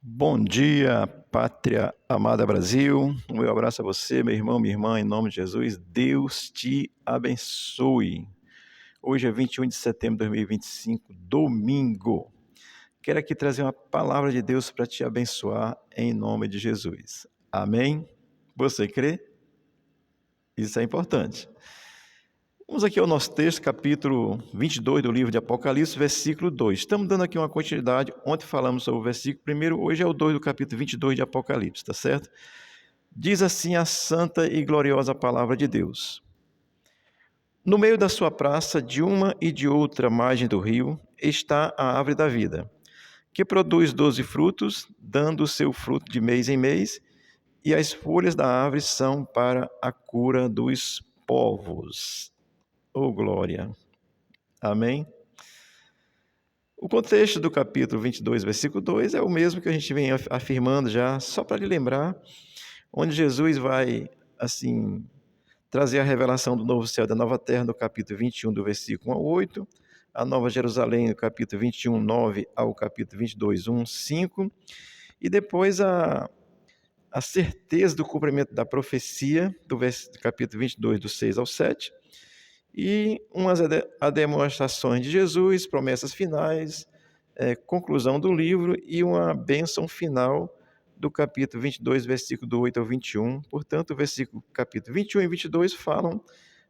Bom dia, pátria amada Brasil. O meu abraço a você, meu irmão, minha irmã, em nome de Jesus. Deus te abençoe. Hoje é 21 de setembro de 2025, domingo. Quero aqui trazer uma palavra de Deus para te abençoar em nome de Jesus. Amém? Você crê? Isso é importante. Vamos aqui ao nosso texto, capítulo 22 do livro de Apocalipse, versículo 2. Estamos dando aqui uma continuidade. Ontem falamos sobre o versículo primeiro, hoje é o 2 do capítulo 22 de Apocalipse, tá certo? Diz assim a santa e gloriosa palavra de Deus. No meio da sua praça, de uma e de outra margem do rio, está a árvore da vida, que produz 12 frutos, dando o seu fruto de mês em mês, e as folhas da árvore são para a cura dos povos. Oh, glória! Amém? O contexto do capítulo 22, versículo 2 é o mesmo que a gente vem afirmando já, só para lhe lembrar, onde Jesus vai, assim, trazer a revelação do novo céu e da nova terra no capítulo 21, do versículo 1 ao 8, a nova Jerusalém no capítulo 21, 9 ao capítulo 22, 1, 5, e depois a certeza do cumprimento da profecia do capítulo 22, do 6 ao 7, e umas demonstrações de Jesus, promessas finais, conclusão do livro e uma bênção final do capítulo 22, versículo do 8 ao 21. Portanto, capítulo 21 e 22 falam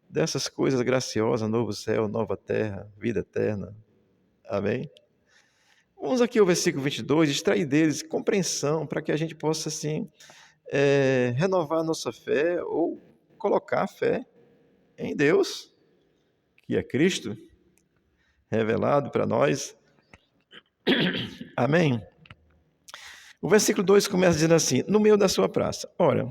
dessas coisas graciosas, novo céu, nova terra, vida eterna. Amém? Vamos aqui ao versículo 22, extrair deles compreensão para que a gente possa, assim, renovar a nossa fé ou colocar a fé em Deus, que é Cristo, revelado para nós. Amém? O versículo 2 começa dizendo assim, no meio da sua praça. Ora,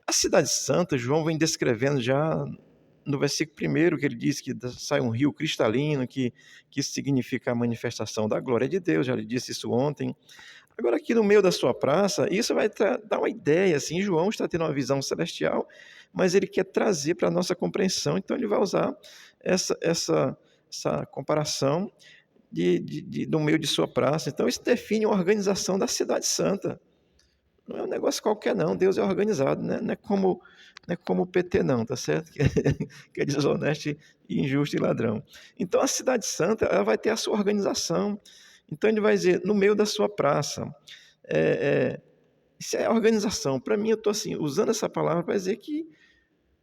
a cidade santa, João vem descrevendo já no versículo 1, que ele diz que sai um rio cristalino, que isso significa a manifestação da glória de Deus, já lhe disse isso ontem. Agora, aqui no meio da sua praça, isso vai dar uma ideia, assim, João está tendo uma visão celestial, mas ele quer trazer para a nossa compreensão, então ele vai usar essa comparação no meio de sua praça. Então, isso define a organização da cidade santa. Não é um negócio qualquer, não. Deus é organizado, né? Não é como o PT, não, tá certo? Que é desonesto, injusto e ladrão. Então, a cidade santa, ela vai ter a sua organização. Então, ele vai dizer, no meio da sua praça. Isso é a organização. Para mim, eu estou assim, usando essa palavra para dizer que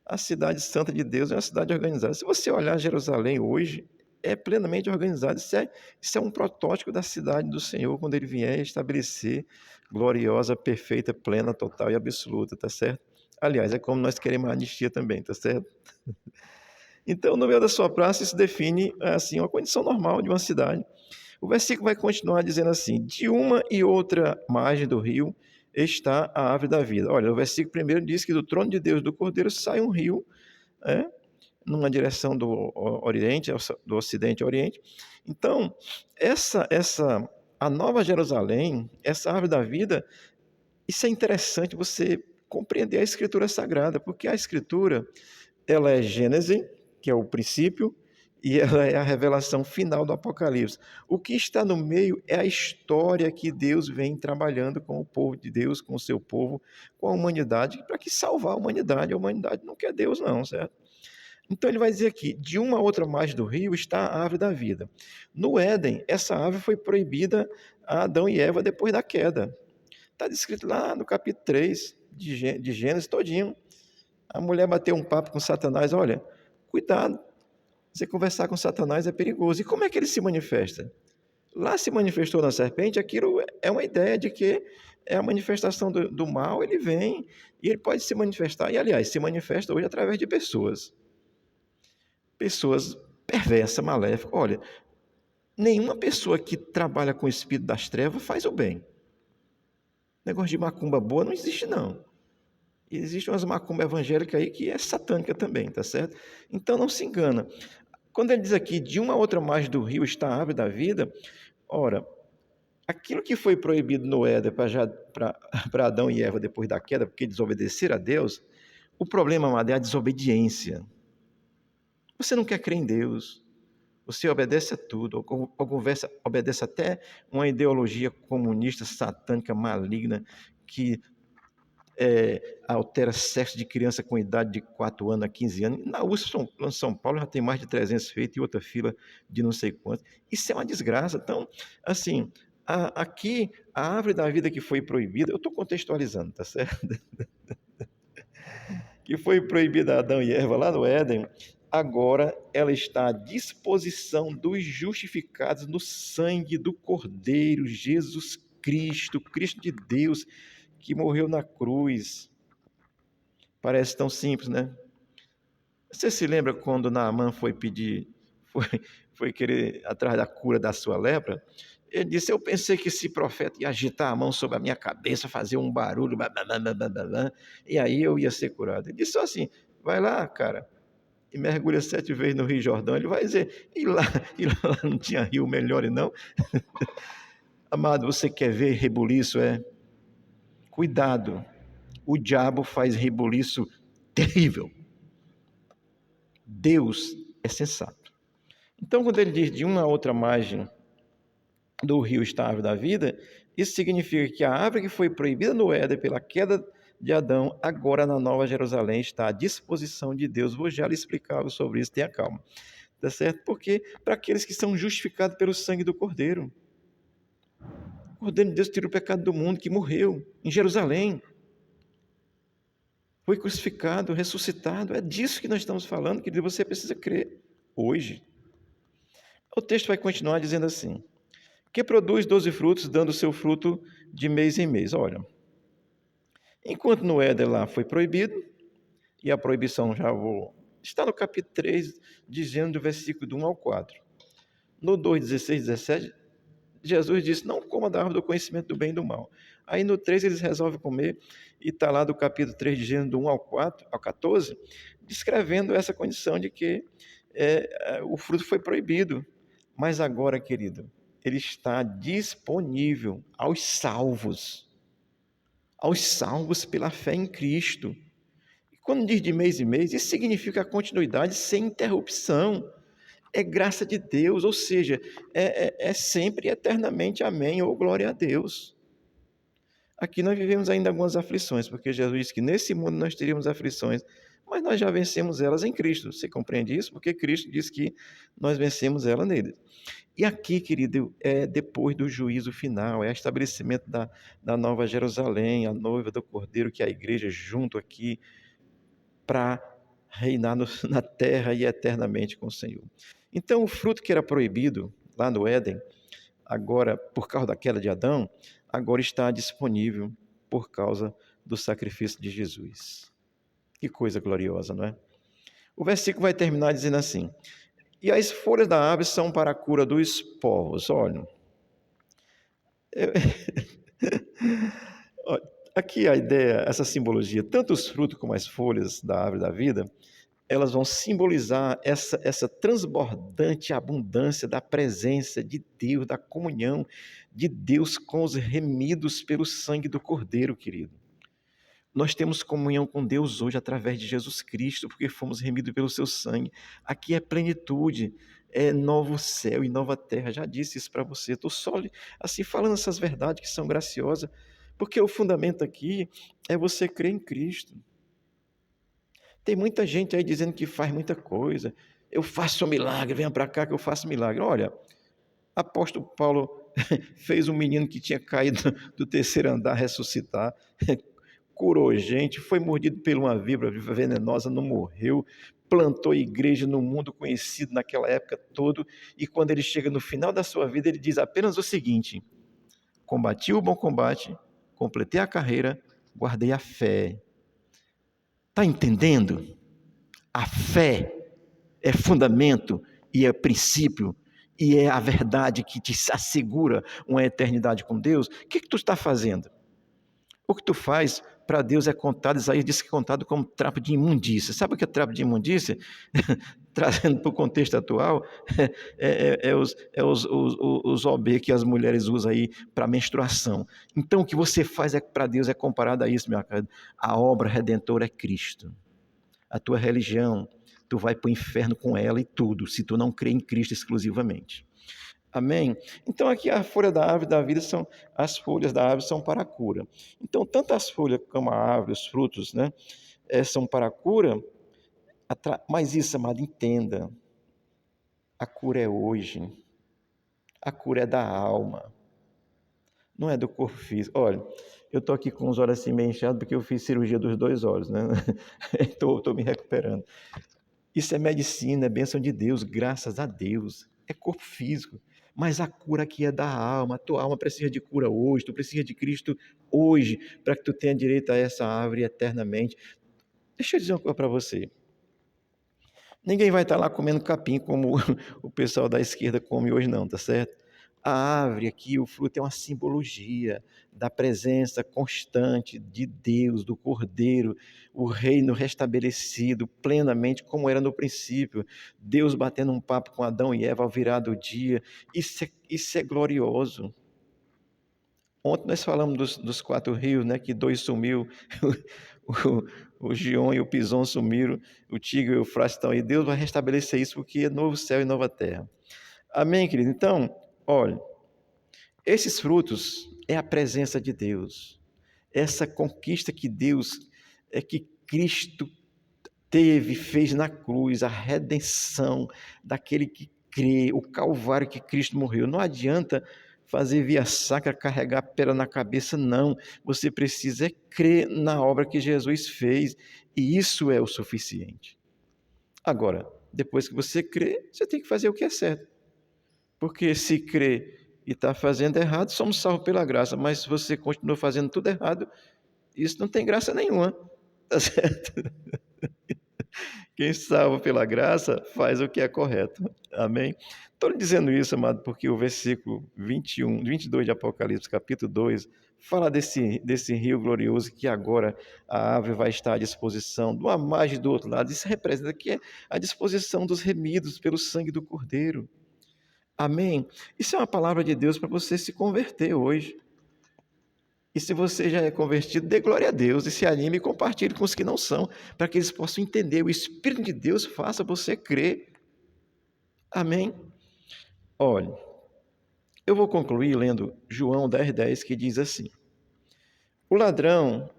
a cidade santa de Deus é uma cidade organizada. Se você olhar Jerusalém hoje, é plenamente organizado. Isso é um protótipo da cidade do Senhor, quando ele vier estabelecer gloriosa, perfeita, plena, total e absoluta, tá certo? Aliás, é como nós queremos a anistia também, tá certo? Então, no meio da sua praça, isso define, assim, uma condição normal de uma cidade. O versículo vai continuar dizendo assim, de uma e outra margem do rio está a árvore da vida. Olha, o versículo primeiro diz que do trono de Deus, do Cordeiro, sai um rio, numa direção do Oriente, do Ocidente ao Oriente. Então, a Nova Jerusalém, essa árvore da vida, isso é interessante você compreender a Escritura Sagrada, porque a Escritura, ela é Gênese, que é o princípio, e ela é a revelação final do Apocalipse. O que está no meio é a história que Deus vem trabalhando com o povo de Deus, com o seu povo, com a humanidade, para que salvar a humanidade. A humanidade não quer Deus, não, certo? Então ele vai dizer aqui, de uma outra margem do rio está a árvore da vida. No Éden, essa árvore foi proibida a Adão e Eva depois da queda. Está descrito lá no capítulo 3 de Gênesis todinho. A mulher bateu um papo com Satanás, olha, cuidado, você conversar com Satanás é perigoso. E como é que ele se manifesta? Lá se manifestou na serpente, aquilo é uma ideia de que é a manifestação do mal, ele vem e ele pode se manifestar, e aliás, se manifesta hoje através de pessoas perversas, maléficas. Olha, nenhuma pessoa que trabalha com o espírito das trevas faz o bem. Negócio de macumba boa não existe, não. Existe umas macumba evangélicas aí que é satânica também, tá certo? Então não se engana. Quando ele diz aqui, de uma outra margem do rio está a árvore da vida, ora, aquilo que foi proibido no Éden para Adão e Eva depois da queda, porque desobedeceram a Deus, o problema, amado, é a desobediência. Você não quer crer em Deus. Você obedece a tudo, ou conversa, obedece até uma ideologia comunista, satânica, maligna, que altera sexo de criança com idade de 4 anos a 15 anos. Na USP, São Paulo, já tem mais de 300 feitos e outra fila de não sei quantos. Isso é uma desgraça. Então, assim, aqui, a árvore da vida que foi proibida, eu estou contextualizando, tá certo? Que foi proibida a Adão e Eva lá no Éden, agora ela está à disposição dos justificados no sangue do Cordeiro, Jesus Cristo, Cristo de Deus, que morreu na cruz. Parece tão simples, né? Você se lembra quando Naamã foi, foi querer atrás da cura da sua lepra? Ele disse: eu pensei que esse profeta ia agitar a mão sobre a minha cabeça, fazer um barulho, blá, blá, blá, blá, blá, blá, e aí eu ia ser curado. Ele disse só assim: vai lá, cara, e mergulha 7 vezes no Rio Jordão. Ele vai dizer: e lá não tinha rio melhor, e não? Amado, você quer ver rebuliço? Cuidado, o diabo faz rebuliço terrível. Deus é sensato. Então, quando ele diz de uma a outra margem do rio está a árvore da vida, isso significa que a árvore que foi proibida no Éden pela queda de Adão, agora na Nova Jerusalém está à disposição de Deus. Vou já lhe explicar algo sobre isso, tenha calma. Tá certo? Porque para aqueles que são justificados pelo sangue do Cordeiro. O Cordeiro de Deus tirou o pecado do mundo, que morreu em Jerusalém. Foi crucificado, ressuscitado. É disso que nós estamos falando, querido. Você precisa crer hoje. O texto vai continuar dizendo assim: que produz 12 frutos, dando seu fruto de mês em mês. Olha, enquanto no Éden lá foi proibido, e a proibição está no capítulo 3, dizendo do versículo do 1 ao 4. No 2, 16, 17, Jesus disse: não coma da árvore do conhecimento do bem e do mal. Aí no 3 eles resolvem comer, e está lá do capítulo 3, dizendo do 1 ao 4, ao 14, descrevendo essa condição de que o fruto foi proibido. Mas agora, querido, ele está disponível aos salvos pela fé em Cristo. E quando diz de mês em mês, isso significa a continuidade sem interrupção. É graça de Deus, ou seja, é sempre eternamente amém, ou glória a Deus. Aqui nós vivemos ainda algumas aflições, porque Jesus disse que nesse mundo nós teríamos aflições, mas nós já vencemos elas em Cristo. Você compreende isso? Porque Cristo disse que nós vencemos ela nele. E aqui, querido, é depois do juízo final, é o estabelecimento da Nova Jerusalém, a noiva do Cordeiro, que é a igreja junto aqui, para reinar na terra e eternamente com o Senhor. Então, o fruto que era proibido lá no Éden, agora, por causa da queda de Adão, agora está disponível por causa do sacrifício de Jesus. Que coisa gloriosa, não é? O versículo vai terminar dizendo assim: e as folhas da árvore são para a cura dos povos. Olha, aqui a ideia, essa simbologia, tanto os frutos como as folhas da árvore da vida, elas vão simbolizar essa transbordante abundância da presença de Deus, da comunhão de Deus com os remidos pelo sangue do Cordeiro, querido. Nós temos comunhão com Deus hoje através de Jesus Cristo, porque fomos remidos pelo seu sangue. Aqui é plenitude, é novo céu e nova terra. Já disse isso para você. Estou só assim falando essas verdades que são graciosas, porque o fundamento aqui é você crer em Cristo. Tem muita gente aí dizendo que faz muita coisa. Eu faço um milagre, venha para cá que eu faço milagre. Olha, apóstolo Paulo fez um menino que tinha caído do 3º andar ressuscitar, curou gente, foi mordido por uma víbora venenosa, não morreu, plantou igreja no mundo conhecido naquela época todo, e quando ele chega no final da sua vida, ele diz apenas o seguinte: combati o bom combate, completei a carreira, guardei a fé. Está entendendo? A fé é fundamento e é princípio e é a verdade que te assegura uma eternidade com Deus. O que tu está fazendo? O que tu faz para Deus é contado, Isaías disse que é contado como trapo de imundícia. Sabe o que é trapo de imundícia? Trazendo para o contexto atual, os OB que as mulheres usam aí para menstruação. Então, o que você faz para Deus é comparado a isso, meu querido. A obra redentora é Cristo. A tua religião, tu vai para o inferno com ela e tudo, se tu não crê em Cristo exclusivamente. Amém? Então aqui a folha da árvore da vida as folhas da árvore são para a cura. Então tanto as folhas como a árvore, os frutos, né, são para a cura, mas isso, amado, entenda, a cura é hoje, a cura é da alma, não é do corpo físico. Olha, eu estou aqui com os olhos assim meio inchados porque eu fiz cirurgia dos 2 olhos, né? Estou me recuperando. Isso é medicina, é bênção de Deus, graças a Deus. É corpo físico. Mas a cura aqui é da alma. A tua alma precisa de cura hoje. Tu precisa de Cristo hoje, para que tu tenha direito a essa árvore eternamente. Deixa eu dizer uma coisa para você. Ninguém vai estar lá comendo capim como o pessoal da esquerda come hoje não, tá certo? A árvore aqui, o fruto é uma simbologia da presença constante de Deus, do Cordeiro, o reino restabelecido plenamente como era no princípio. Deus batendo um papo com Adão e Eva ao virar do dia. Isso é glorioso. Ontem nós falamos dos 4 rios, né? Que 2 sumiu, o Gion e o Pison sumiram, o Tigre e o Eufrates estão aí. Deus vai restabelecer isso porque é novo céu e nova terra. Amém, querido? Então, olha, esses frutos é a presença de Deus. Essa conquista que Deus, que Cristo fez na cruz, a redenção daquele que crê, o calvário que Cristo morreu. Não adianta fazer via sacra, carregar pedra na cabeça, não. Você precisa crer na obra que Jesus fez, e isso é o suficiente. Agora, depois que você crê, você tem que fazer o que é certo. Porque se crê e está fazendo errado, somos salvos pela graça, mas se você continua fazendo tudo errado, isso não tem graça nenhuma, tá certo? Quem salva pela graça faz o que é correto. Amém? Estou lhe dizendo isso, amado, porque o versículo 22 de Apocalipse, capítulo 2, fala desse rio glorioso que agora a árvore vai estar à disposição, de uma margem do outro lado. Isso representa que é a disposição dos remidos pelo sangue do Cordeiro. Amém? Isso é uma palavra de Deus para você se converter hoje. E se você já é convertido, dê glória a Deus e se anime e compartilhe com os que não são, para que eles possam entender. O Espírito de Deus faça você crer. Amém? Olha, eu vou concluir lendo João 10,10, que diz assim: o ladrão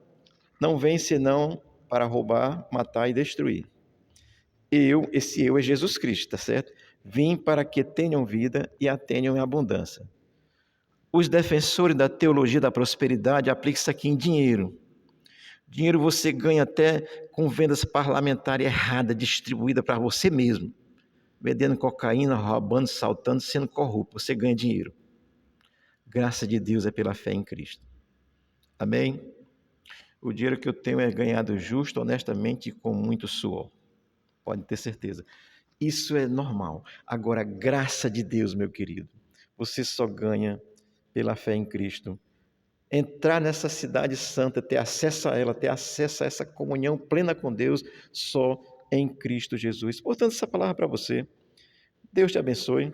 não vem senão para roubar, matar e destruir. Esse eu é Jesus Cristo, tá certo? Vim para que tenham vida e a tenham em abundância. Os defensores da teologia da prosperidade aplicam isso aqui em dinheiro. Dinheiro você ganha até com vendas parlamentares erradas, distribuídas para você mesmo. Vendendo cocaína, roubando, saltando, sendo corrupto. Você ganha dinheiro. Graça de Deus é pela fé em Cristo. Amém? O dinheiro que eu tenho é ganhado justo, honestamente e com muito suor. Pode ter certeza. Isso é normal. Agora, graça de Deus, meu querido, você só ganha pela fé em Cristo. Entrar nessa cidade santa, ter acesso a ela, ter acesso a essa comunhão plena com Deus, só em Cristo Jesus. Portanto, essa palavra para você. Deus te abençoe.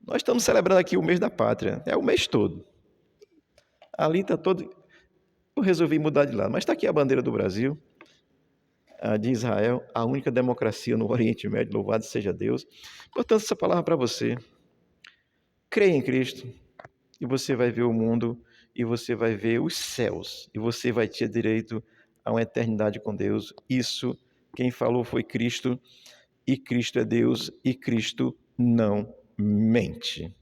Nós estamos celebrando aqui o mês da pátria, é o mês todo. Ali está todo. Eu resolvi mudar de lado, mas está aqui a bandeira do Brasil, a de Israel, a única democracia no Oriente Médio, louvado seja Deus. Portanto, essa palavra para você. Creia em Cristo e você vai ver o mundo e você vai ver os céus e você vai ter direito a uma eternidade com Deus. Isso, quem falou foi Cristo, e Cristo é Deus e Cristo não mente.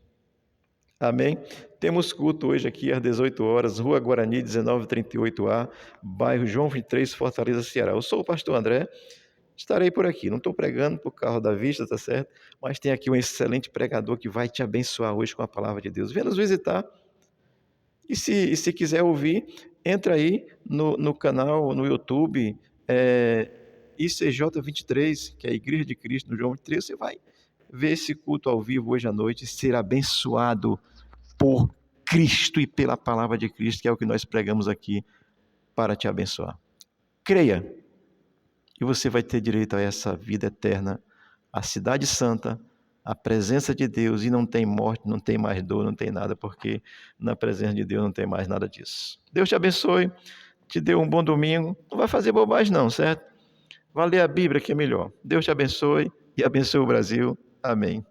Amém? Temos culto hoje aqui às 18 horas, Rua Guarani, 1938A, bairro João 23, Fortaleza, Ceará. Eu sou o pastor André, estarei por aqui. Não estou pregando por causa da vista, tá certo? Mas tem aqui um excelente pregador que vai te abençoar hoje com a palavra de Deus. Venha nos visitar. E se quiser ouvir, entra aí no canal, no YouTube, ICJ23, que é a Igreja de Cristo no João 23, você vai ver esse culto ao vivo hoje à noite, ser abençoado por Cristo e pela palavra de Cristo, que é o que nós pregamos aqui para te abençoar. Creia, e você vai ter direito a essa vida eterna, a cidade santa, a presença de Deus, e não tem morte, não tem mais dor, não tem nada, porque na presença de Deus não tem mais nada disso. Deus te abençoe, te dê um bom domingo, não vai fazer bobagem não, certo? Vá ler a Bíblia que é melhor. Deus te abençoe e abençoe o Brasil. Amém.